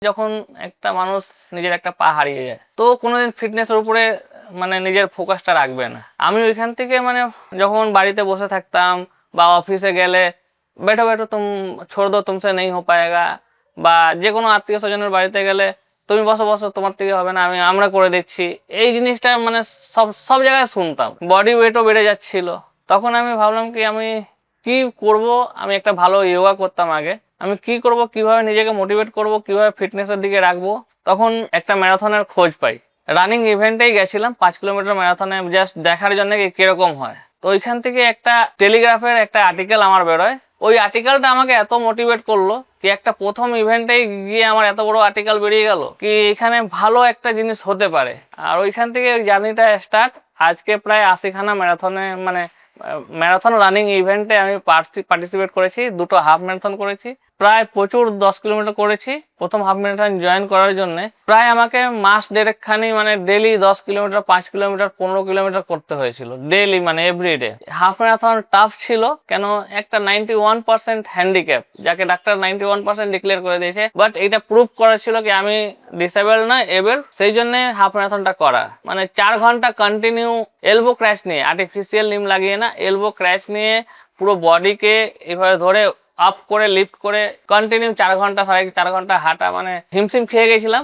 যখন একটা মানুষ নিজের একটা পা হারিয়ে যায় তো কোনোদিন ফিটনেসের উপরে মানে নিজের ফোকাসটা রাখবে না। আমি ওইখান থেকে মানে যখন বাড়িতে বসে থাকতাম বা অফিসে গেলে बैठो बैठो तुम छोड़ दो तुमसे नहीं हो पाएगा বা যে কোনো আত্মীয় স্বজনের বাড়িতে গেলে তুমি বসো বসো তোমার থেকে হবে না আমরা করে দিচ্ছি, এই জিনিসটা মানে সব সব জায়গায় শুনতাম। বডি ওয়েটও বেড়ে যাচ্ছিল। তখন আমি ভাবলাম কি আমি কি করব। আমি একটা ভালো যোগা করতাম আগে, আমি কি করব, কিভাবে নিজেকে মোটিভেট করব, কিভাবে ফিটনেসের দিকে রাখবো। তখন একটা ম্যারাথনের খোঁজ পাই। রানিং ইভেন্টেই গেছিলাম 5 কিলোমিটার ম্যারাথনে, জাস্ট দেখার জন্য কিরকম হয়। তো ওইখান থেকে একটা টেলিগ্রাফের একটা আর্টিকেল আমার বেরোয়। ওই আর্টিকেলটা আমাকে এত মোটিভেট করলো কি একটা প্রথম ইভেন্টেই গিয়ে আমার এত বড় আর্টিকেল বেরিয়ে গেল কি এখানে ভালো একটা জিনিস হতে পারে। আর ওইখান থেকে জার্নিটা স্টার্ট। আজকে প্রায় 80খানা ম্যারাথনে মানে ম্যারাথন রানিং ইভেন্টে আমি পার্টিসিপেট করেছি, দুটো হাফ ম্যারাথন করেছি, প্রায় প্রচুর 10 কিলোমিটার করেছি। প্রথম হাফ ম্যারাথন জয়েন করার জন্য প্রায় আমাকে মাস দেড়েকখানি মানে ডেলি 10 কিলোমিটার 5 কিলোমিটার 15 কিলোমিটার করতে হয়েছিল ডেলি মানে এভরিডে। হাফ ম্যারাথন টাফ ছিল কেন একটা 91% হ্যান্ডিক্যাপ যাকে ডাক্তার 91% ডিক্লেয়ার করে দিয়েছে, বাট এটা প্রুভ করা ছিল কি আমি ডিসেবল না এবল, সেই জন্য হাফ ম্যারাথনটা করা। মানে 4 ঘন্টা কন্টিনিউ এলবো ক্র্যাশ নিয়ে, আর্টিফিশিয়াল লিম লাগিয়ে না, এলবো ক্র্যাশ নিয়ে পুরো বডিকে এভাবে ধরে আপ করে লিফট করে কন্টিনিউ 4 ঘন্টা 4.5 ঘন্টা হাঁটা, মানে হিমশিম খেয়ে গেছিলাম।